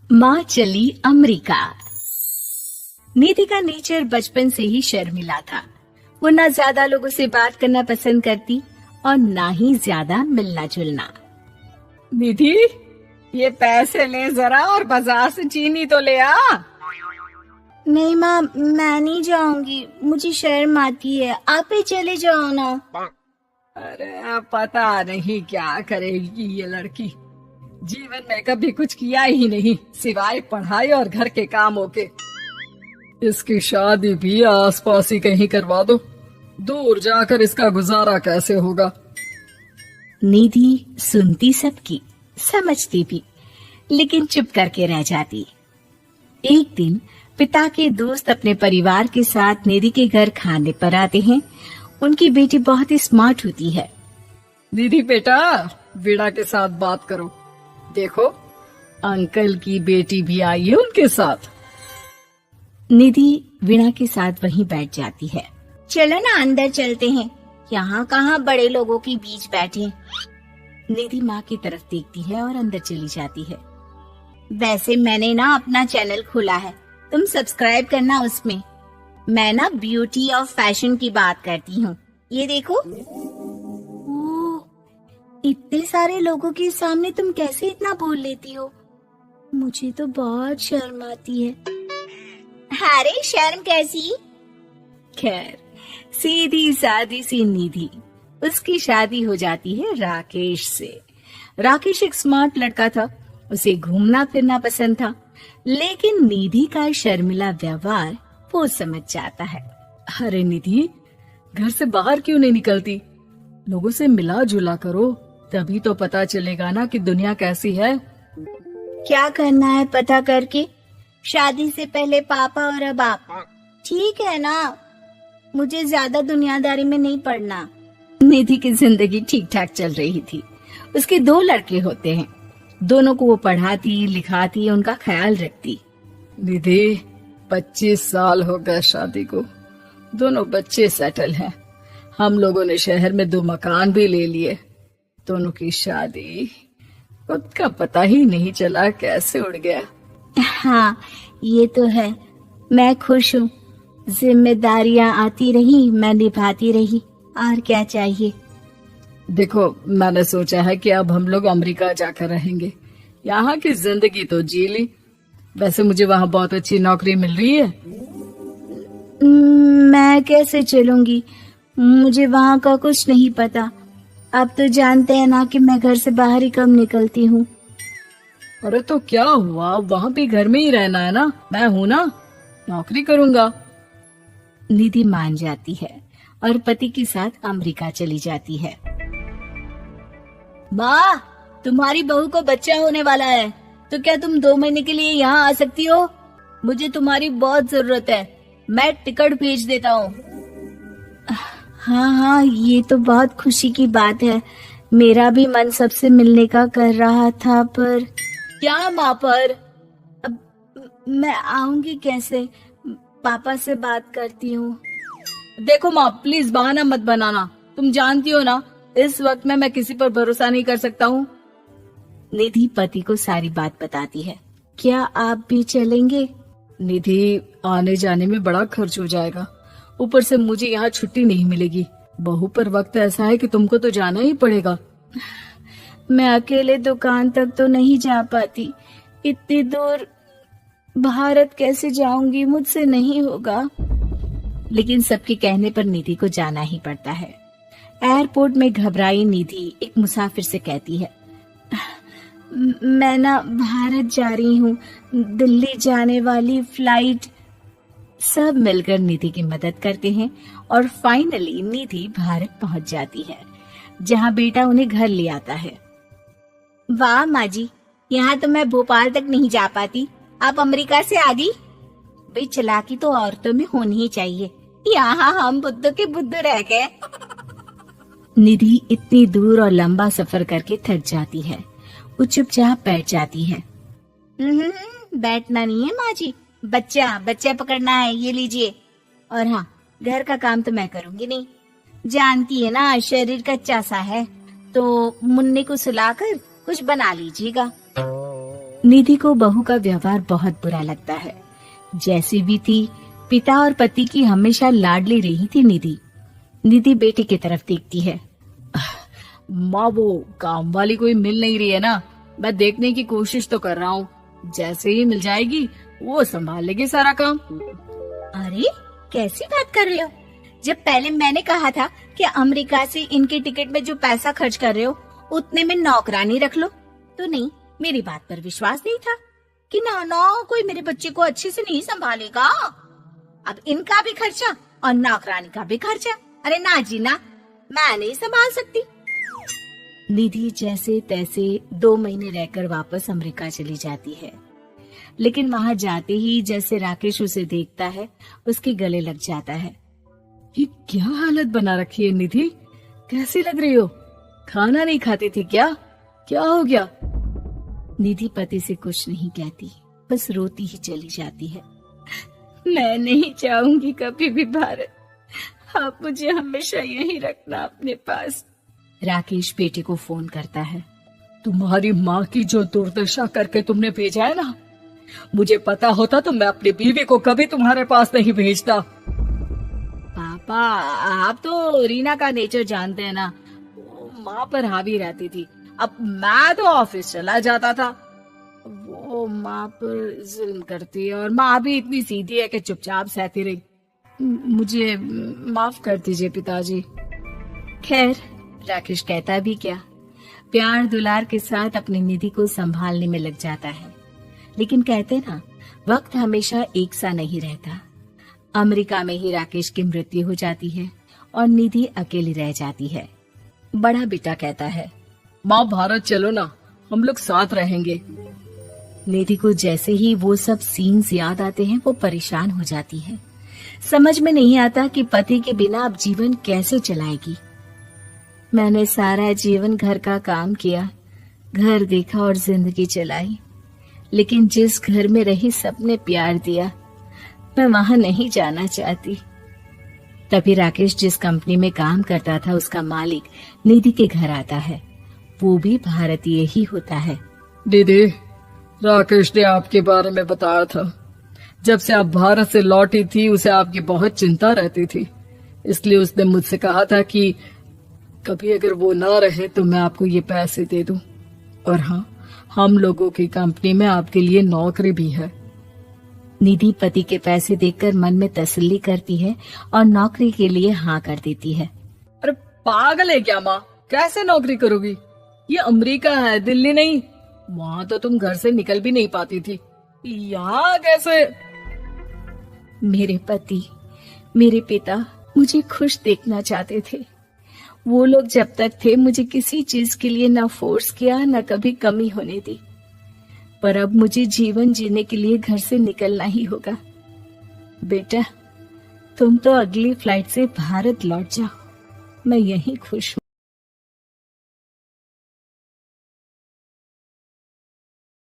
माँ चली अमेरिका। निधि का नेचर बचपन से ही शर्मिला था। वो ना ज्यादा लोगों से बात करना पसंद करती और ना ही ज्यादा मिलना जुलना। निधि, ये पैसे ले जरा और बाजार से चीनी तो ले आ। नहीं माँ, मैं नहीं जाऊंगी, मुझे शर्म आती है, आप ही चले जाओ ना। अरे पता नहीं क्या करेगी ये लड़की। जीवन में कभी कुछ किया ही नहीं सिवाय पढ़ाई और घर के कामों के। इसकी शादी भी आसपास ही कहीं करवा दो, दूर जाकर इसका गुजारा कैसे होगा। निधि सुनती सबकी, समझती भी, लेकिन चुप करके रह जाती। एक दिन पिता के दोस्त अपने परिवार के साथ निधि के घर खाने पर आते हैं। उनकी बेटी बहुत ही स्मार्ट होती है। निधि बेटा, वीणा के साथ बात करो। देखो, अंकल की बेटी भी आई है उनके साथ। निधि वीणा के साथ वहीं बैठ जाती है। चलो ना अंदर चलते हैं, यहाँ कहाँ बड़े लोगों के बीच बैठे। निधि माँ की तरफ देखती है और अंदर चली जाती है। वैसे मैंने ना अपना चैनल खोला है, तुम सब्सक्राइब करना उसमें। मैं ना ब्यूटी और फैशन की बात करती हूँ। ये देखो। ओह, इतने सारे लोगों के सामने तुम कैसे इतना बोल लेती हो? मुझे तो बहुत शर्म आती है। अरे शर्म कैसी? खैर, सीधी सादी सी निधि, उसकी शादी हो जाती है राकेश से। राकेश एक स्मार्ट लड़का था, उसे घूमना फिरना पसंद था, लेकिन निधि का शर्मिला व्यवहार वो समझ जाता है। अरे निधि, घर से बाहर क्यों नहीं निकलती? लोगों से मिला जुला करो, तभी तो पता चलेगा ना कि दुनिया कैसी है। क्या करना है पता करके? शादी से पहले पापा और अब आप। ठीक है ना, मुझे ज्यादा दुनियादारी में नहीं पड़ना। निधि की जिंदगी ठीक ठाक चल रही थी। उसके 2 लड़के होते हैं, दोनों को वो पढ़ाती लिखाती, उनका ख्याल रखती। निधि, 25 साल हो गए शादी को, दोनों बच्चे सेटल हैं। हम लोगों ने शहर में 2 मकान भी ले लिए। दोनों की शादी खुद का पता ही नहीं चला कैसे उड़ गया। हाँ, ये तो है। मैं खुश हूँ, जिम्मेदारियाँ आती रही, मैं निभाती रही, और क्या चाहिए। देखो, मैंने सोचा है कि अब हम लोग अमेरिका जाकर रहेंगे। यहाँ की जिंदगी तो जी ली, वैसे मुझे वहाँ बहुत अच्छी नौकरी मिल रही है। मैं कैसे चलूंगी? मुझे वहाँ का कुछ नहीं पता। आप तो जानते हैं ना कि मैं घर से बाहर ही कम निकलती हूँ। अरे तो क्या हुआ, वहाँ भी घर में ही रहना है ना, मैं हूँ ना, नौकरी करूँगा। निधि मान जाती है और पति के साथ अमेरिका चली जाती है। माँ, तुम्हारी बहू को बच्चा होने वाला है, तो क्या तुम 2 महीने के लिए यहाँ आ सकती हो? मुझे तुम्हारी बहुत जरूरत है, मैं टिकट भेज देता हूँ। हाँ हाँ, ये तो बहुत खुशी की बात है। मेरा भी मन सबसे मिलने का कर रहा था, पर क्या माँ? पर अब मैं आऊंगी कैसे? पापा से बात करती हूँ। देखो माँ, प्लीज बहाना मत बनाना, तुम जानती हो ना इस वक्त में मैं किसी पर भरोसा नहीं कर सकता हूँ। निधि पति को सारी बात बताती है। क्या आप भी चलेंगे? निधि, आने जाने में बड़ा खर्च हो जाएगा, ऊपर से मुझे यहाँ छुट्टी नहीं मिलेगी। बहू पर वक्त ऐसा है कि तुमको तो जाना ही पड़ेगा। मैं अकेले दुकान तक तो नहीं जा पाती, इतनी दूर भारत कैसे जाऊंगी? मुझसे नहीं होगा। लेकिन सबके कहने पर निधि को जाना ही पड़ता है। एयरपोर्ट में घबराई निधि एक मुसाफिर से कहती है, मैं ना भारत जा रही हूँ, दिल्ली जाने वाली फ्लाइट। सब मिलकर निधि की मदद करते हैं और फाइनली निधि भारत पहुंच जाती है, जहां बेटा उन्हें घर ले आता है। वाह माँ जी, यहाँ तो मैं भोपाल तक नहीं जा पाती, आप अमेरिका से आ गई। भाई, चालाकी तो औरतों में होनी ही चाहिए, यहाँ हम बुद्धू के बुद्धू रह गए। निधि इतनी दूर और लंबा सफर करके थक जाती है, वो चुपचाप बैठ जाती है। बैठना नहीं है माँ जी, बच्चा पकड़ना है, ये लीजिए। और हाँ, घर का काम तो मैं करूंगी नहीं, जानती है ना शरीर कच्चा सा है, तो मुन्ने को सुलाकर कुछ बना लीजिएगा। निधि को बहू का व्यवहार बहुत बुरा लगता है। जैसी भी थी, पिता और पति की हमेशा लाडली रही थी निधि। निधि बेटी की तरफ देखती है। माँ, वो काम वाली कोई मिल नहीं रही है ना, मैं देखने की कोशिश तो कर रहा हूँ। जैसे ही मिल जाएगी वो संभाल लेगी सारा काम। अरे कैसी बात कर रहे हो? जब पहले मैंने कहा था कि अमेरिका से इनके टिकट में जो पैसा खर्च कर रहे हो उतने में नौकरानी रख लो, तो नहीं, मेरी बात पर विश्वास नहीं था कि ना कोई मेरे बच्चे को अच्छे से नहीं संभालेगा। अब इनका भी खर्चा और नौकरानी का भी खर्चा। अरे ना जी ना, मैं नहीं संभाल सकती। निधि जैसे तैसे 2 महीने रहकर वापस अमेरिका चली जाती है। लेकिन वहां जाते ही जैसे राकेश उसे देखता है, उसके गले लग जाता है। ये क्या हालत बना रखी है निधि, कैसी लग रही हो? खाना नहीं खाती थी क्या? क्या हो गया? निधि पति से कुछ नहीं कहती, बस रोती ही चली जाती है। मैं नहीं चाहूंगी कभी भी भारत, आप मुझे हमेशा यहीं रखना अपने पास। राकेश बेटे को फोन करता है। तुम्हारी माँ की जो दुर्दशा करके तुमने भेजा है ना, मुझे पता होता तो मैं अपनी बीवी को कभी तुम्हारे पास नहीं भेजता। पापा, आप तो रीना का नेचर जानते हैं ना, वो माँ पर हावी रहती थी। अब मैं तो ऑफिस चला जाता था, वो माँ पर जुल्म करती है और माँ भी इतनी सीधी है कि चुपचाप सहती रही। मुझे माफ कर दीजिए पिताजी। खैर, राकेश कहता भी क्या, प्यार दुलार के साथ अपनी निधि को संभालने में लग जाता है। लेकिन कहते ना, वक्त हमेशा एक सा नहीं रहता। अमेरिका में ही राकेश की मृत्यु हो जाती है और निधि अकेली रह जाती है। बड़ा बेटा कहता है, माँ भारत चलो ना, हम लोग साथ रहेंगे। निधि को जैसे ही वो सब सीन्स याद आते हैं वो परेशान हो जाती है। समझ में नहीं आता कि पति के बिना अब जीवन कैसे चलाएगी। मैंने सारा जीवन घर का काम किया, घर देखा और जिंदगी चलाई, लेकिन जिस घर में रही सबने प्यार दिया, मैं वहां नहीं जाना चाहती। तभी राकेश जिस कंपनी में काम करता था उसका मालिक निधि के घर आता है। वो भी भारतीय ही होता है। दीदी, राकेश ने आपके बारे में बताया था। जब से आप भारत से लौटी थी उसे आपकी बहुत चिंता रहती थी, इसलिए उसने मुझसे कहा था कि कभी अगर वो ना रहे तो मैं आपको ये पैसे दे दूं। और हाँ, हम लोगों की कंपनी में आपके लिए नौकरी भी है। निधि पति के पैसे देखकर मन में तसल्ली करती है और नौकरी के लिए हाँ कर देती है। अरे पागल है क्या माँ, कैसे नौकरी करोगी? ये अमेरिका है, दिल्ली नहीं। वहाँ तो तुम घर से निकल भी नहीं पाती थी, यहाँ कैसे? मेरे पति, मेरे पिता मुझे खुश देखना चाहते थे। वो लोग जब तक थे मुझे किसी चीज के लिए ना फोर्स किया, ना कभी कमी होने दी। पर अब मुझे जीवन जीने के लिए घर से निकलना ही होगा। बेटा, तुम तो अगली फ्लाइट से भारत लौट जाओ, मैं यहीं खुश हूँ।